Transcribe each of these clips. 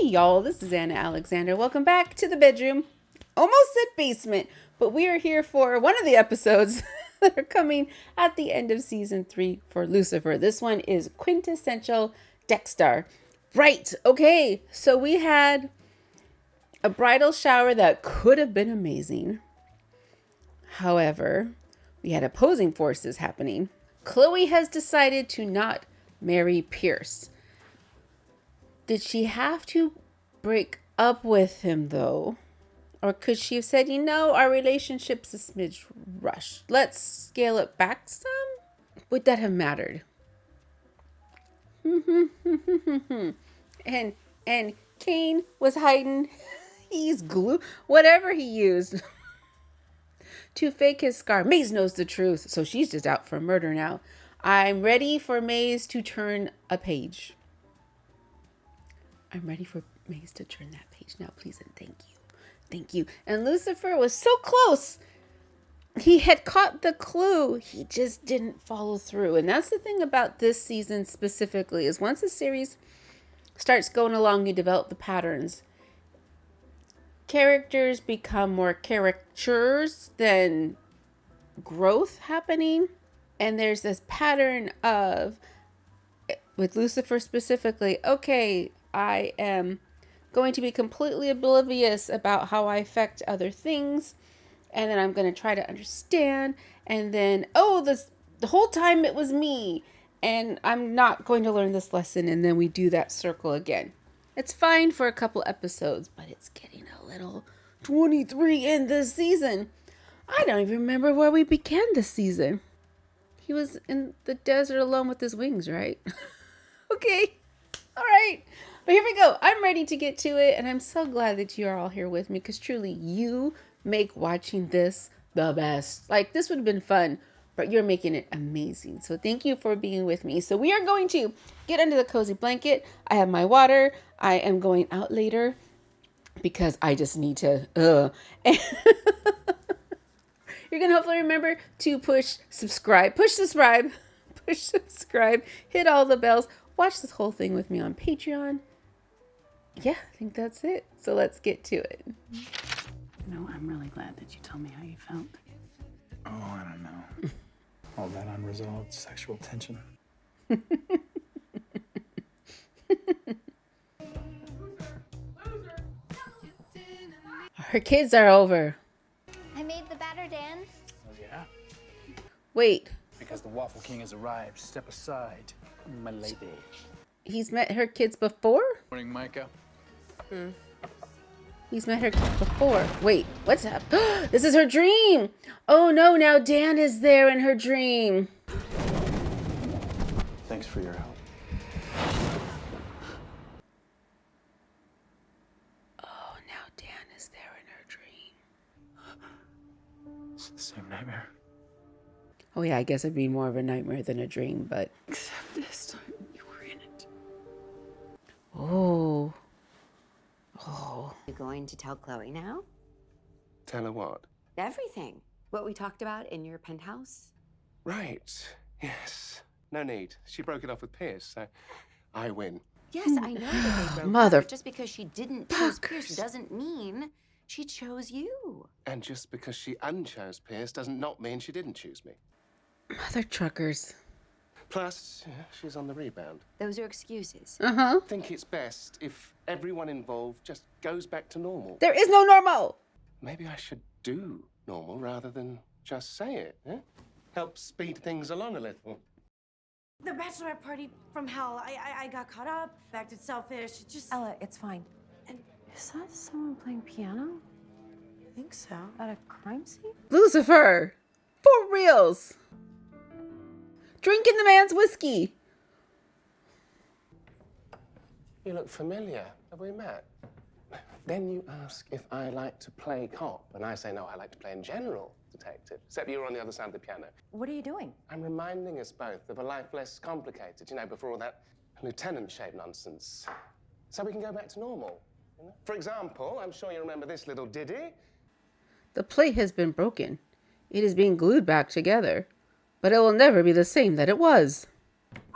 y'all, this is Anna Alexander. Welcome back to the bedroom. Almost said basement, but we are here for one of the episodes that are coming at the end of season 3 for Lucifer. This one is Quintessential Deckerstar. Right, okay, so we had a bridal shower that could have been amazing. However, we had opposing forces happening. Chloe has decided to not marry Pierce. Did she have to break up with him though? Or could she have said, you know, our relationship's a smidge rushed. Let's scale it back some? Would that have mattered? and Cain was hiding. He's glue, whatever he used to fake his scar. Maze knows the truth, so she's just out for murder now. I'm ready for Maze to turn a page. I'm ready for Maze to turn that page now, please and thank you. Thank you. And Lucifer was so close. He had caught the clue. He just didn't follow through. And that's the thing about this season specifically, is once a series starts going along, you develop the patterns. Characters become more caricatures than growth happening. And there's this pattern of, with Lucifer specifically, okay, I am going to be completely oblivious about how I affect other things. And then I'm going to try to understand. And then, the whole time it was me. And I'm not going to learn this lesson. And then we do that circle again. It's fine for a couple episodes, but it's getting a little 23 in this season. I don't even remember where we began this season. He was in the desert alone with his wings, right? Okay. All right. But here we go. I'm ready to get to it. And I'm so glad that you are all here with me, because truly you make watching this the best. Like, this would have been fun, but you're making it amazing. So thank you for being with me. So we are going to get under the cozy blanket. I have my water. I am going out later because I just need to, You're going to hopefully remember to push subscribe, hit all the bells, watch this whole thing with me on Patreon. Yeah, I think that's it. So let's get to it. No, I'm really glad that you told me how you felt. Oh, I don't know. All that unresolved sexual tension. Her kids are over. I made the batter, Dan. Oh, yeah? Wait, Because the Waffle King has arrived. Step aside, my lady. he's met her kids before? Morning, Micah. He's met her before. Wait, what's up? This is her dream. Oh no, now Dan is there in her dream. Thanks for your help. Oh, now Dan is there in her dream. It's the same nightmare. Oh yeah, I guess it'd be more of a nightmare than a dream, but... Except this time you were in it. Oh. You going to tell Chloe now? Tell her what? Everything. What we talked about in your penthouse? Right. Yes. No need. She broke it off with Pierce, so I win. Yes, I know that they broke Mother- up. Just because she didn't choose Pierce doesn't mean she chose you. And just because she unchose Pierce doesn't not mean she didn't choose me. Mother truckers. Plus, she's on the rebound. Those are excuses. Uh-huh. I think it's best if everyone involved just goes back to normal. There is no normal. Maybe I should do normal rather than just say it, eh? Help speed things along a little. The bachelorette party from hell. I got caught up, acted selfish. Just Ella, it's fine. Is that someone playing piano I think so. at a crime scene? Lucifer. For reals. Drinking the man's whiskey. You look familiar. Have we met? Then you ask if I like to play cop, and I say no, I like to play in general detective. Except you were on the other side of the piano. What are you doing? I'm reminding us both of a life less complicated, before all that lieutenant shade nonsense. So we can go back to normal. For example, I'm sure you remember this little ditty. The plate has been broken. It is being glued back together. But it will never be the same that it was.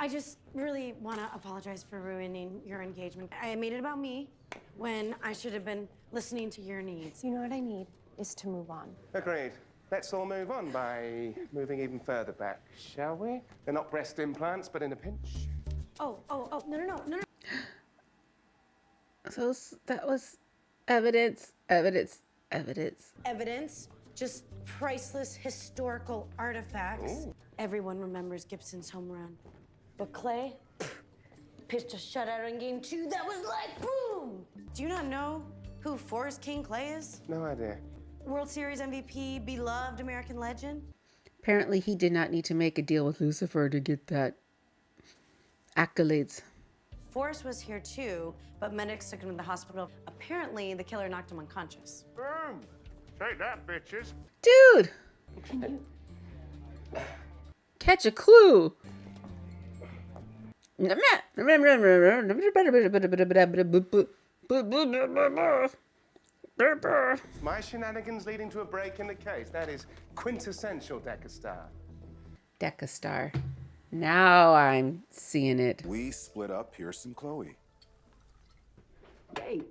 I just really want to apologize for ruining your engagement. I made it about me when I should have been listening to your needs. You know what I need is to move on. Agreed. Let's all move on by moving even further back, shall we? They're not breast implants, but in a pinch. Oh, no. So that was evidence. Evidence, just priceless historical artifacts. Ooh. Everyone remembers Gibson's home run. But Clay pitched a shutout in game 2 that was like boom! Do you not know who Forrest King Clay is? No idea. World Series MVP, beloved American legend. Apparently, he did not need to make a deal with Lucifer to get that accolades. Forrest was here too, but medics took him to the hospital. Apparently, the killer knocked him unconscious. Boom! Take that, bitches. Dude! Catch a clue! My shenanigans leading to a break in the case. That is quintessential Deckerstar. Deckerstar. Now I'm seeing it. We split up Pierce and Chloe. Hey,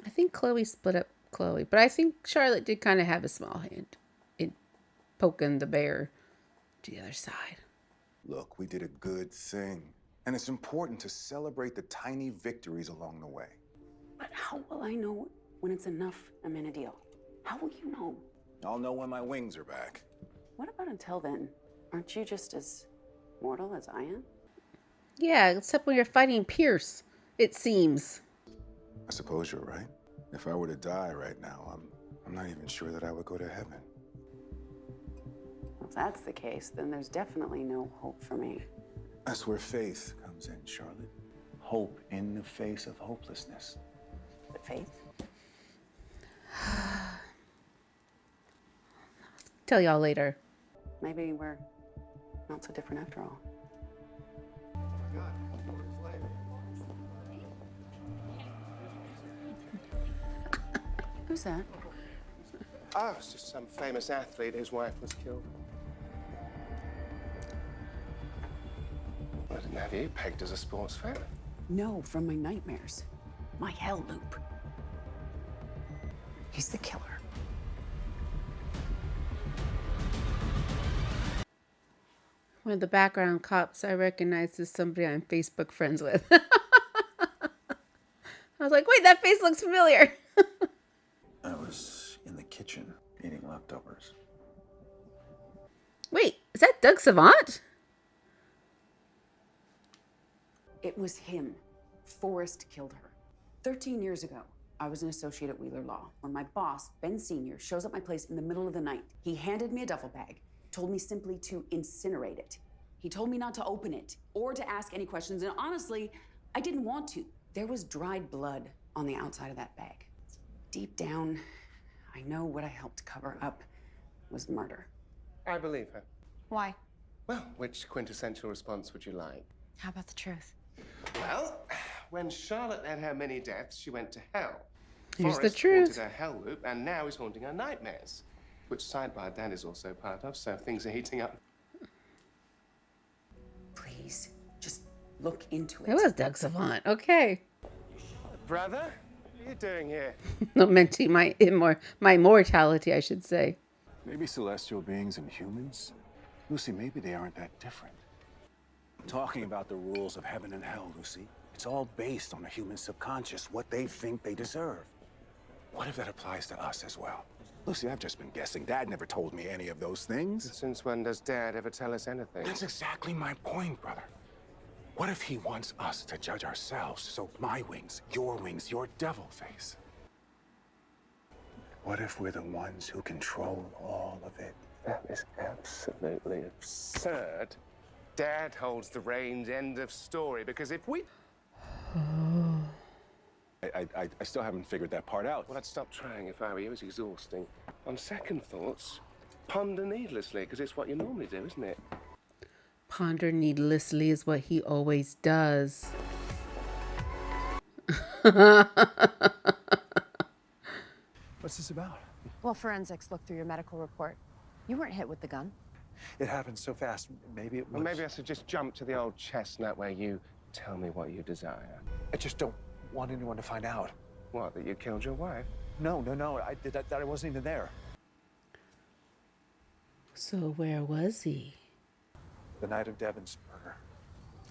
I think Chloe split up Chloe, but I think Charlotte did kind of have a small hand in poking the bear to the other side. Look, we did a good thing. And it's important to celebrate the tiny victories along the way. but how will I know when it's enough I'm in a deal? How will you know? I'll know when my wings are back. What about until then? Aren't you just as mortal as I am? Yeah, except when you're fighting Pierce, it seems. I suppose you're right. If I were to die right now, I'm not even sure that I would go to heaven. Well, if that's the case, then there's definitely no hope for me. That's where faith comes in, Charlotte. Hope in the face of hopelessness. But Faith? Tell y'all later. Maybe we're not so different after all. Who's that? Oh, it's just some famous athlete whose wife was killed. I didn't have you pegged as a sports fan. No, from my nightmares. My hell loop. He's the killer. One of the background cops I recognize is somebody I'm Facebook friends with. I was like, wait, that face looks familiar. I was in the kitchen eating leftovers. Wait, is that Doug Savant? It was him. Forrest killed her. 13 years ago, I was an associate at Wheeler Law when my boss, Ben Sr., shows up at my place in the middle of the night. He handed me a duffel bag, told me simply to incinerate it. He told me not to open it or to ask any questions, and honestly, I didn't want to. There was dried blood on the outside of that bag. Deep down, I know what I helped cover up was murder. I believe her. Why? Well, which quintessential response would you like? How about the truth? Well, when Charlotte had her many deaths, she went to hell. Here's the Forrest truth. haunted her hell loop, and now he's haunting her nightmares, which Sidebar Dan is also part of, so things are heating up. Please, just look into it. It was Doug Savant. Okay. Brother, what are you doing here? Lamenting my mortality, I should say. Maybe celestial beings and humans? Lucy, maybe they aren't that different. I'm talking about the rules of heaven and hell, Lucy. It's all based on the human subconscious, what they think they deserve. What if that applies to us as well? Lucy, I've just been guessing. Dad never told me any of those things. Since when does Dad ever tell us anything? That's exactly my point, brother. What if he wants us to judge ourselves? So my wings, your devil face. What if we're the ones who control all of it? That is absolutely absurd. Dad holds the reins, end of story, because if we... I still haven't figured that part out. Well, I'd stop trying if I were you. It's exhausting. On second thoughts, ponder needlessly, because it's what you normally do, isn't it? Ponder needlessly is what he always does. What's this about? Well, forensics looked through your medical report. You weren't hit with the gun. It happened so fast. Maybe it was... Well, maybe I should just jump to the old chestnut where you tell me what you desire. I just don't want anyone to find out. What, that you killed your wife? No. That I wasn't even there. So where was he? The night of Devin's murder,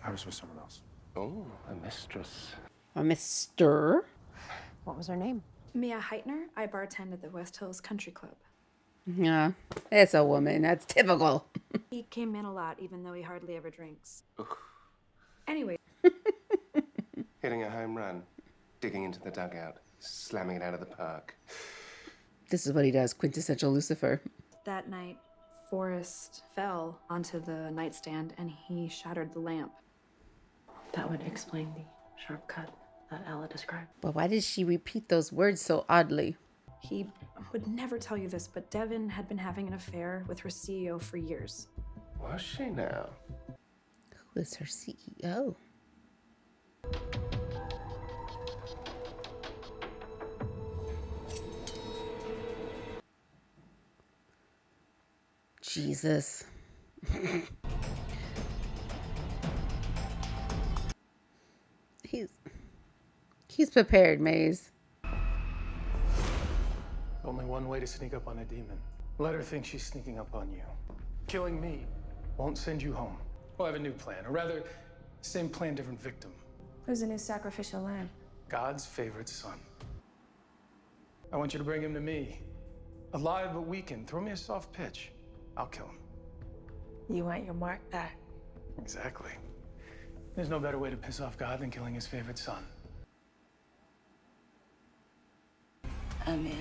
I was with someone else. Oh, a mistress. A Mr. What was her name? Mia Heitner. I bartend at the West Hills Country Club. Yeah, it's a woman. That's typical. He came in a lot, even though he hardly ever drinks. Anyway. Hitting a home run, digging into the dugout, slamming it out of the park. This is what he does. Quintessential Lucifer. That night, Forrest fell onto the nightstand and he shattered the lamp. That would explain the sharp cut that Ella described. But why did she repeat those words so oddly? He would never tell you this, but Devin had been having an affair with her CEO for years. Was she now? Who is her CEO? Jesus. He's prepared, Maze. Only one way to sneak up on a demon. Let her think she's sneaking up on you. Killing me won't send you home. We'll have a new plan, or rather, same plan, different victim. Who's the new sacrificial lamb? God's favorite son. I want you to bring him to me. Alive but weakened. Throw me a soft pitch. I'll kill him. You want your mark back. Exactly. There's no better way to piss off God than killing his favorite son. I'm in.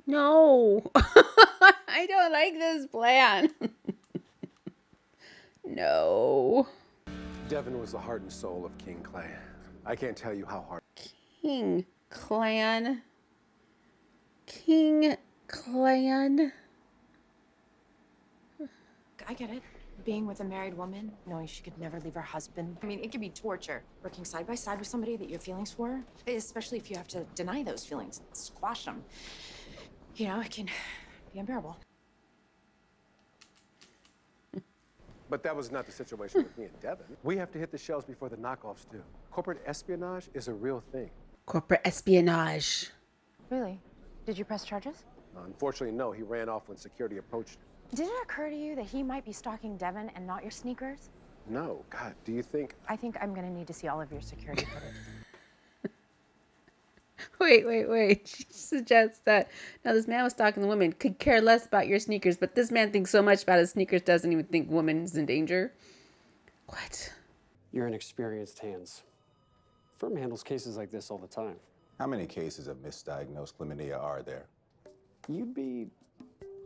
No. I don't like this plan. No. Devin was the heart and soul of King Clay. I can't tell you how hard. King Clan. King Clan. I get it. Being with a married woman, knowing she could never leave her husband. I mean, it could be torture. Working side by side with somebody that you have feelings for, especially if you have to deny those feelings, squash them. You know, it can be unbearable. But that was not the situation with me and Devin. We have to hit the shelves before the knockoffs do. Corporate espionage is a real thing. Corporate espionage. Really? Did you press charges? Unfortunately, no. He ran off when security approached him. Did it occur to you that he might be stalking Devin and not your sneakers? No. God, do you think... I think I'm gonna need to see all of your security footage. Wait. She suggests that now this man was stalking the woman, could care less about your sneakers, but this man thinks so much about his sneakers, doesn't even think woman's in danger. What? You're in experienced hands. Firm handles cases like this all the time. How many cases of misdiagnosed chlamydia are there? You'd be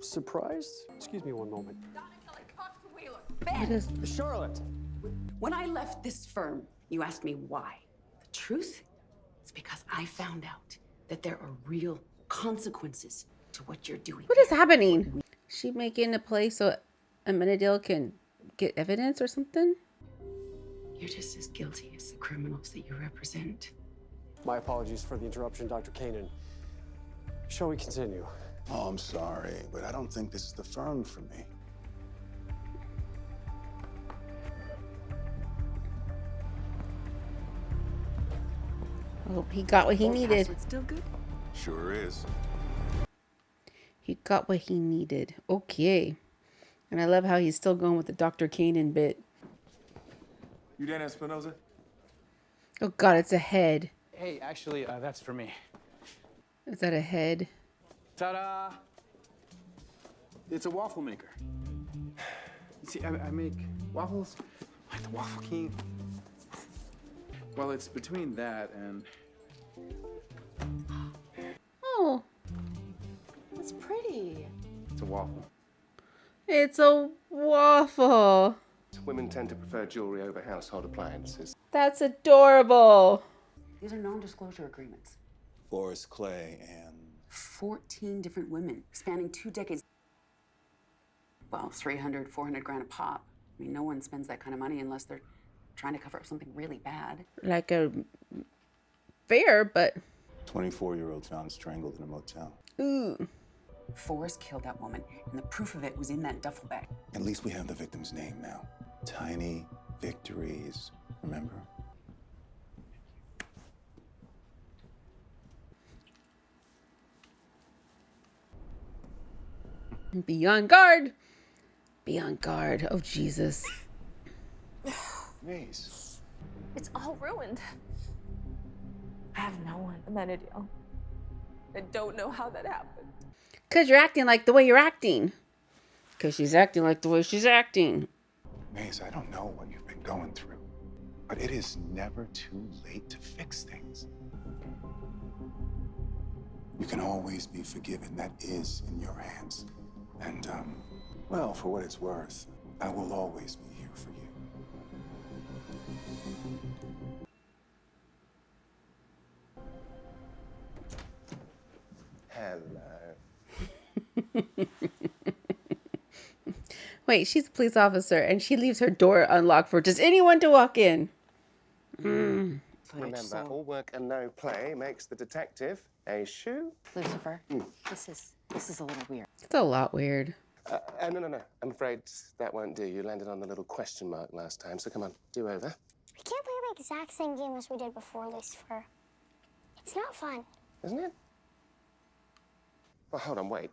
surprised? Excuse me one moment. Ben! Charlotte! When I left this firm, you asked me why. The truth? It's because I found out that there are real consequences to what you're doing. What is happening? She making a play so Amenadiel can get evidence or something? You're just as guilty as the criminals that you represent. My apologies for the interruption, Dr. Kanan. Shall we continue? Oh, I'm sorry, but I don't think this is the firm for me. Oh, he got what he needed. Still good? Sure is. He got what he needed. Okay. And I love how he's still going with the Dr. Kanan bit. You Dan Espinoza? Oh God, it's a head. Hey, actually, that's for me. Is that a head? Ta-da! It's a waffle maker. You see, I make waffles like the Waffle King. Well, it's between that and... Oh, That's pretty. It's a waffle. it's a waffle. Women tend to prefer jewelry over household appliances. That's adorable. These are non-disclosure agreements. Forrest Clay and... 14 different women spanning 2 decades. Well, 300, 400 grand a pop. I mean, no one spends that kind of money unless they're trying to cover up something really bad. Like a fair, but 24-year-old found strangled in a motel. Ooh. Forrest killed that woman, and the proof of it was in that duffel bag. At least we have the victim's name now. Tiny victories, remember? Be on guard. Be on guard. Oh, Jesus. Maze. It's all ruined. I have no one. Amenadiel. I don't know how that happened. Because you're acting like the way you're acting. Because she's acting like the way she's acting. Maze, I don't know what you've been going through, but it is never too late to fix things. You can always be forgiven. That is in your hands. And, well, for what it's worth, I will always be here for you. Hello. Wait, she's a police officer and she leaves her door unlocked for just anyone to walk in. Remember, all work and no play makes the detective a shoe. Lucifer, this is a little weird. It's a lot weird. No. I'm afraid that won't do. You landed on the little question mark last time, so come on, do over. We can't play the exact same game as we did before, Lucifer. It's not fun. Isn't it? Well, hold on, wait.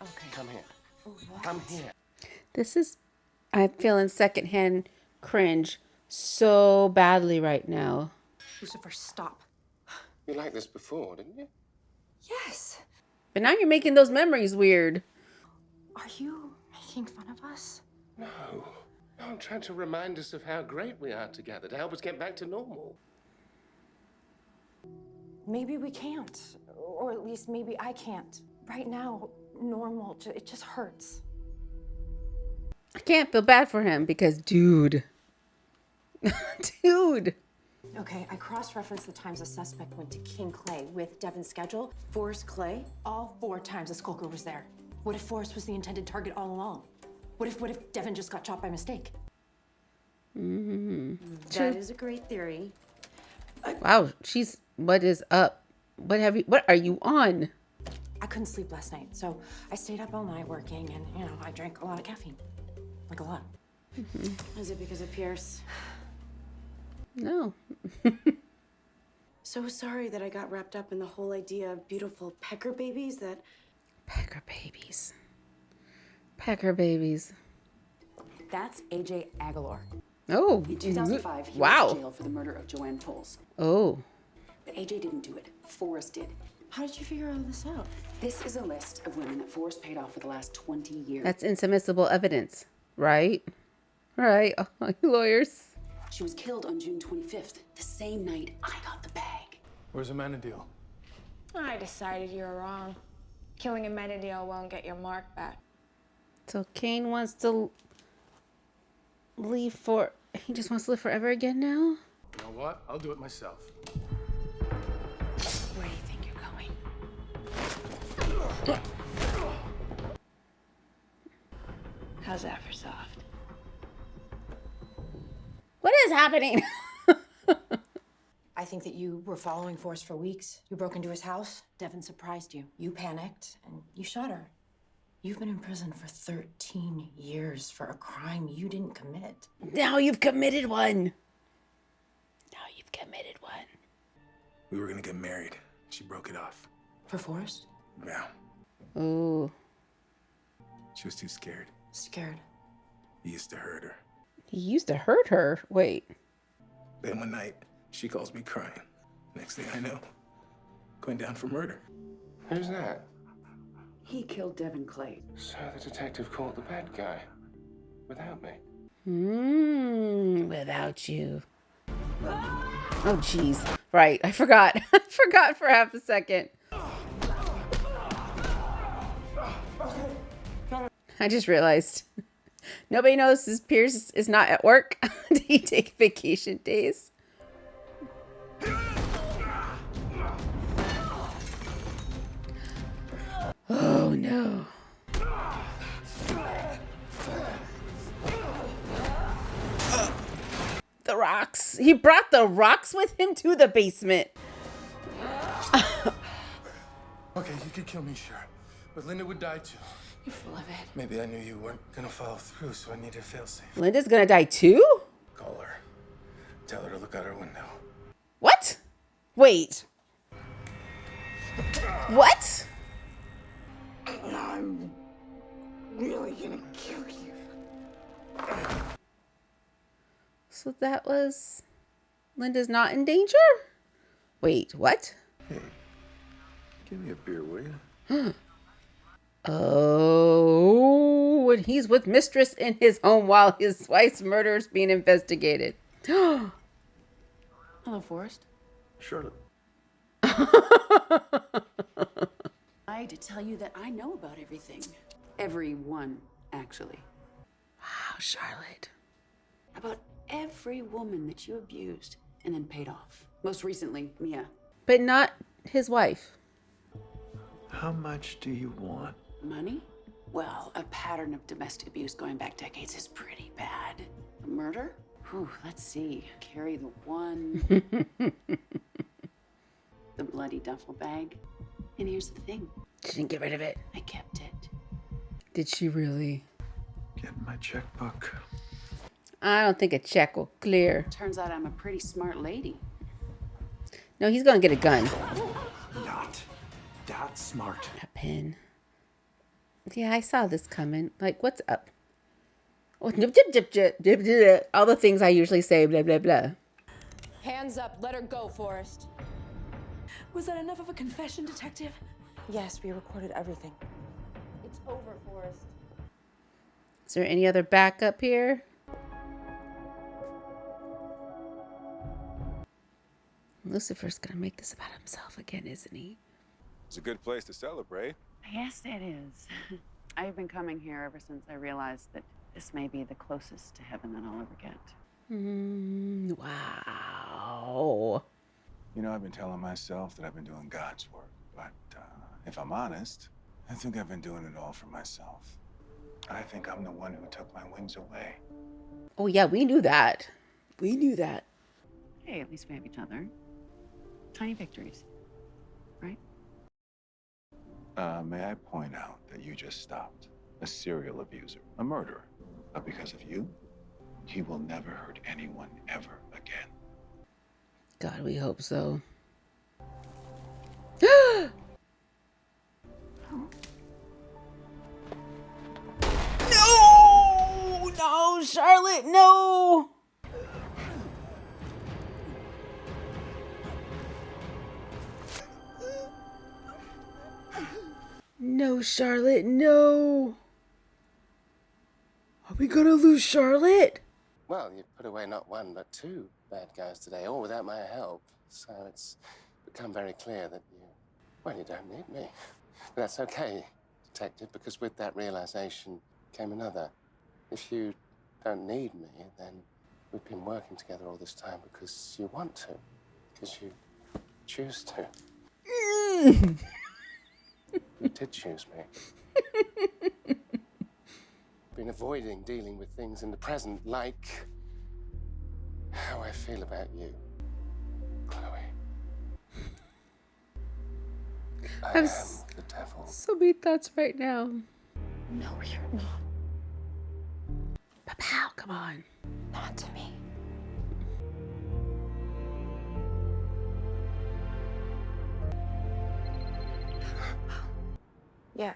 Okay. Come here. What? Come here. This is, I'm feeling secondhand cringe so badly right now. Lucifer, stop. You liked this before, didn't you? Yes. But now you're making those memories weird. Are you making fun of us? No. No, I'm trying to remind us of how great we are together, to help us get back to normal. Maybe we can't. Or at least maybe I can't. Right now, normal, it just hurts. I can't feel bad for him because, dude. Dude. Okay, I cross-referenced the times a suspect went to King Clay with Devin's schedule. Forrest Clay, all 4 times the skulker was there. What if Forrest was the intended target all along? What if Devin just got shot by mistake? That is a great theory. Wow, what is up? What are you on? I couldn't sleep last night, so I stayed up all night working and, I drank a lot of caffeine. Like a lot. Is it because of Pierce? No. So sorry that I got wrapped up in the whole idea of beautiful pecker babies that... Pecker babies. Pecker babies. That's AJ Aguilar. Oh. In 2005, he wow. went to jail for the murder of Joanne Foles. Oh. But AJ didn't do it. Forrest did. How did you figure all this out? This is a list of women that Forrest paid off for the last 20 years. That's inadmissible evidence, right? Right. Oh, you lawyers. She was killed on June 25th, the same night I got the bag. Where's Amenadiel? I decided you were wrong. Killing Amenadiel won't get your mark back. So Kane wants to leave he just wants to live forever again now? You know what? I'll do it myself. Where do you think you're going? How's that for soft? What is happening? I think that you were following Forrest for weeks. You broke into his house. Devin surprised you. You panicked and you shot her. You've been in prison for 13 years for a crime you didn't commit. Now you've committed one. We were gonna get married. She broke it off. For Forrest? Yeah. Ooh. She was too scared. Scared. He used to hurt her. He used to hurt her. Wait. Then one night, she calls me crying. Next thing I know, going down for murder. Who's that? He killed Devin Clay. So the detective caught the bad guy. Without me. Without you. Oh, jeez. Right. I forgot. I forgot for half a second. I just realized. Nobody knows this Pierce is not at work. Did he take vacation days? Oh, no. The rocks. He brought the rocks with him to the basement. Okay, you could kill me, sure. But Linda would die too. You're full of it. Maybe I knew you weren't gonna follow through, so I needed a failsafe. Linda's gonna die too? Call her. Tell her to look out her window. What? Wait. What? I'm really gonna kill you. So that was... Linda's not in danger? Wait, what? Hey, give me a beer, will you? Oh, and he's with Mistress in his home while his wife's murder is being investigated. Hello, Forrest. Charlotte. I to tell you that I know about everything. Everyone, actually. Wow, Charlotte. About every woman that you abused and then paid off. Most recently, Mia. But not his wife. How much do you want? Money? Well, a pattern of domestic abuse going back decades is pretty bad. A murder? Whew, let's see. Carry the one. The bloody duffel bag. And here's the thing. She didn't get rid of it. I kept it. Did she really? Get my checkbook. I don't think a check will clear. Turns out I'm a pretty smart lady. No, he's gonna get a gun. Not that smart. A pen. Yeah, I saw this coming. Like, what's up? Oh, dip, dip, dip, dip, dip, dip. All the things I usually say, blah, blah, blah. Hands up. Let her go, Forrest. Was that enough of a confession, Detective? Yes, we recorded everything. It's over, Forrest. Is there any other backup here? Lucifer's gonna make this about himself again, isn't he? It's a good place to celebrate. Yes, it is. I've been coming here ever since I realized that this may be the closest to heaven that I'll ever get. Wow. You know, I've been telling myself that I've been doing God's work, but if I'm honest, I think I've been doing it all for myself. I think I'm the one who took my wings away. Oh, yeah, we knew that. We knew that. Hey, at least we have each other. Tiny victories, right? May I point out that you just stopped a serial abuser, a murderer. But because of you, he will never hurt anyone ever again. God, we hope so. No! No, Charlotte, no! No, Charlotte, no! Are we gonna lose Charlotte? Well, you've put away not one, but two bad guys today, all without my help. So it's become very clear that you don't need me. But that's okay, Detective, because with that realization came another. If you don't need me, then we've been working together all this time because you want to, because you choose to. You did choose me. Been avoiding dealing with things in the present, like how I feel about you, Chloe. I am the devil. So many thoughts right now. No, you're not. Pow, come on. Not to me. Yeah.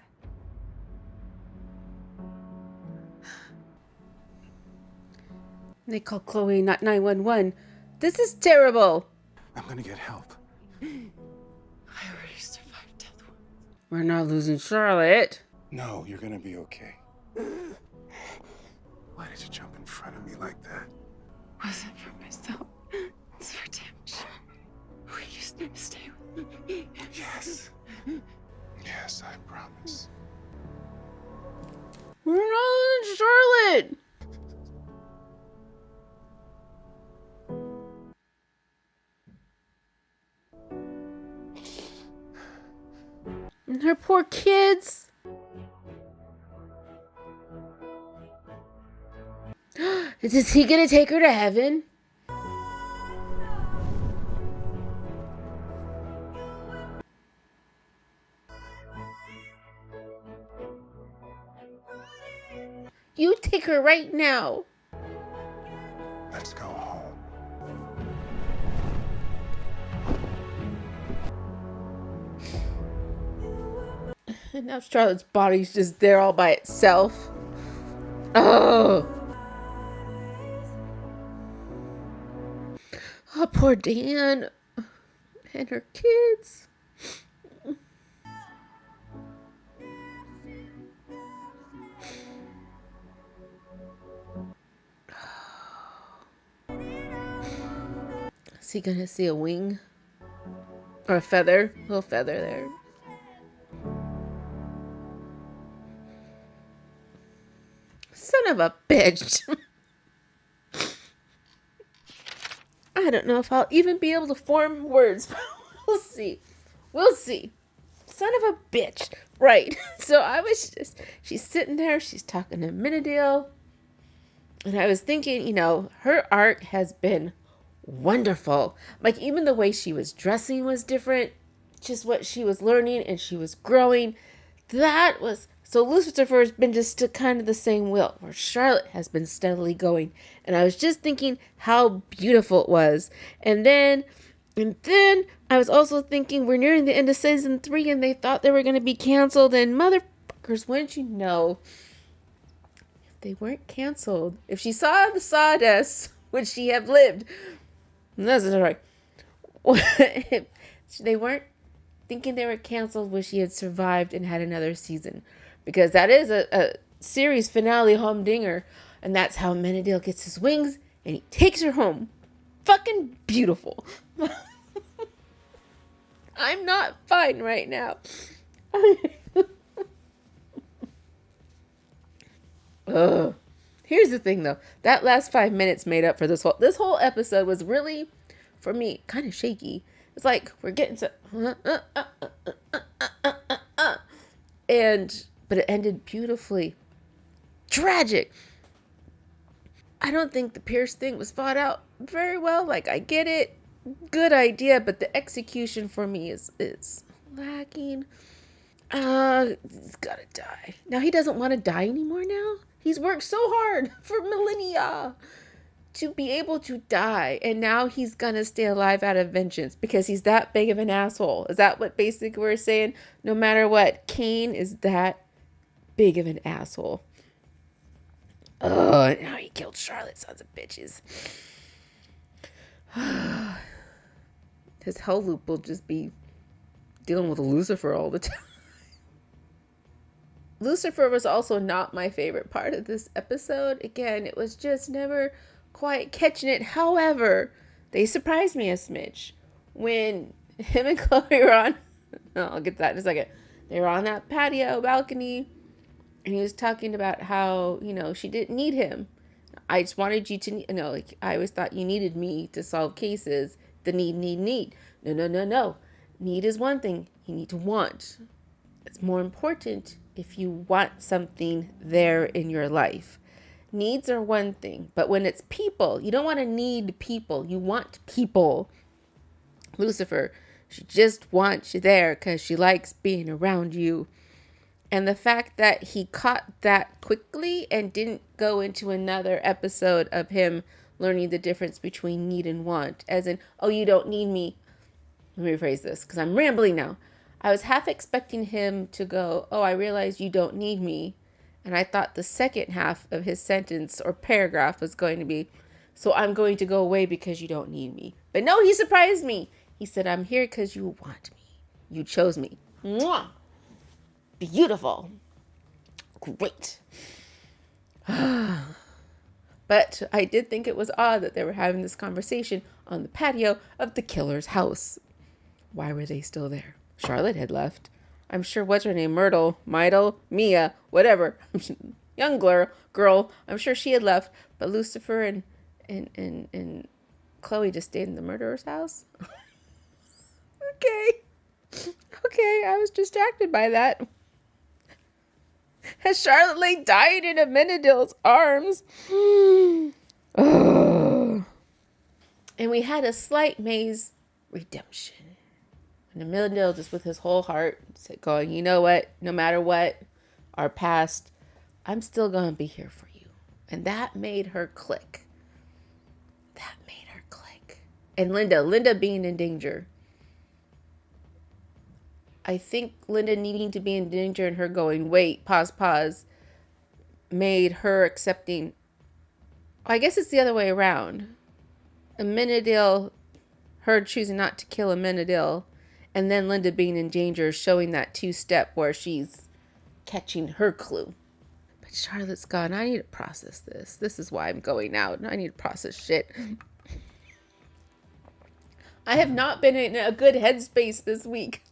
They call Chloe, not 911. This is terrible. I'm gonna get help. I already survived death once. We're not losing Charlotte. No, you're gonna be okay. Why did you jump in front of me like that? It wasn't for myself. It's for redemption. We just need to stay with me. Yes. Yes, I promise. We're not losing Charlotte. And her poor kids. Is he gonna take her to heaven? You take her right now. Let's go home. And now Charlotte's body's just there all by itself. Oh. Oh, poor Dan. And her kids. Is he gonna see a wing? Or a feather? A little feather there. Son of a bitch. I don't know if I'll even be able to form words. We'll see. We'll see. Son of a bitch. Right. So I was just, she's sitting there. She's talking to Minadale. And I was thinking, you know, her arc has been wonderful. Like, even the way she was dressing was different. Just what she was learning and she was growing. That was... So Lucifer has been just kind of the same will, where Charlotte has been steadily going. And I was just thinking how beautiful it was. And then I was also thinking we're nearing the end of season 3 and they thought they were going to be canceled. And motherfuckers, wouldn't you know, if they weren't canceled, if she saw the sawdust, would she have lived? That's right. If they weren't thinking they were canceled, would she have survived and had another season? Because that is a series finale humdinger. And that's how Menadale gets his wings and he takes her home. Fucking beautiful. I'm not fine right now. Here's the thing though. That last 5 minutes made up for this whole episode was really, for me, kind of shaky. It's like we're getting to but it ended beautifully. Tragic. I don't think the Pierce thing was thought out very well. Like, I get it. Good idea, but the execution for me is lacking. He's gotta die. Now, he doesn't want to die anymore now. He's worked so hard for millennia to be able to die. And now he's gonna stay alive out of vengeance because he's that big of an asshole. Is that what basically we're saying? No matter what, Cain is that big of an asshole. Oh, now he killed Charlotte, sons of bitches. His hell loop will just be dealing with Lucifer all the time. Lucifer was also not my favorite part of this episode. Again, it was just never quite catching it. However, they surprised me a smidge. When him and Chloe were on... I'll get to that in a second. They were on that patio balcony. And he was talking about how, you know, she didn't need him. I just wanted you to, you know, like, I always thought you needed me to solve cases. The need. No. Need is one thing. You need to want. It's more important if you want something there in your life. Needs are one thing. But when it's people, you don't want to need people. You want people. Lucifer, she just wants you there because she likes being around you. And the fact that he caught that quickly and didn't go into another episode of him learning the difference between need and want. As in, oh, you don't need me. Let me rephrase this because I'm rambling now. I was half expecting him to go, oh, I realize you don't need me. And I thought the second half of his sentence or paragraph was going to be, so I'm going to go away because you don't need me. But no, he surprised me. He said, I'm here because you want me. You chose me. Mwah! Beautiful. Great. But I did think it was odd that they were having this conversation on the patio of the killer's house. Why were they still there? Charlotte had left. I'm sure what's her name? Myrtle, Mia, whatever. Young girl. I'm sure she had left. But Lucifer and Chloe just stayed in the murderer's house. Okay, I was distracted by that. As Charlotte lay dying in Amenadiel's arms. Oh. And we had a slight Maze redemption. And Amenadiel just with his whole heart said, going, you know what? No matter what, our past, I'm still going to be here for you. And that made her click. That made her click. And Linda being in danger. I think Linda needing to be in danger and her going, wait, pause, made her accepting. I guess it's the other way around. Amenadiel, her choosing not to kill Amenadiel, and then Linda being in danger, showing that two-step where she's catching her clue. But Charlotte's gone. I need to process this. This is why I'm going out. I need to process shit. I have not been in a good headspace this week.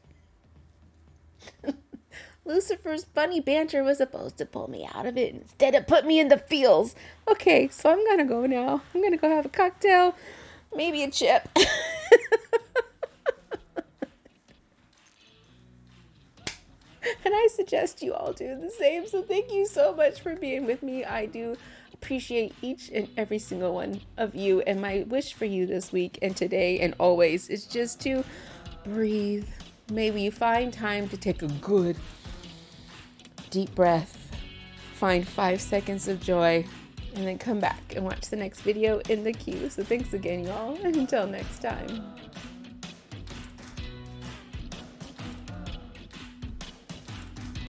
Lucifer's funny banter was supposed to pull me out of it. Instead, it put me in the feels. Okay, so I'm going to go now. I'm going to go have a cocktail. Maybe a chip. And I suggest you all do the same. So thank you so much for being with me. I do appreciate each and every single one of you. And my wish for you this week and today and always is just to breathe. Maybe you find time to take a good deep breath, find 5 seconds of joy, and then come back and watch the next video in the queue. So thanks again, y'all, and until next time.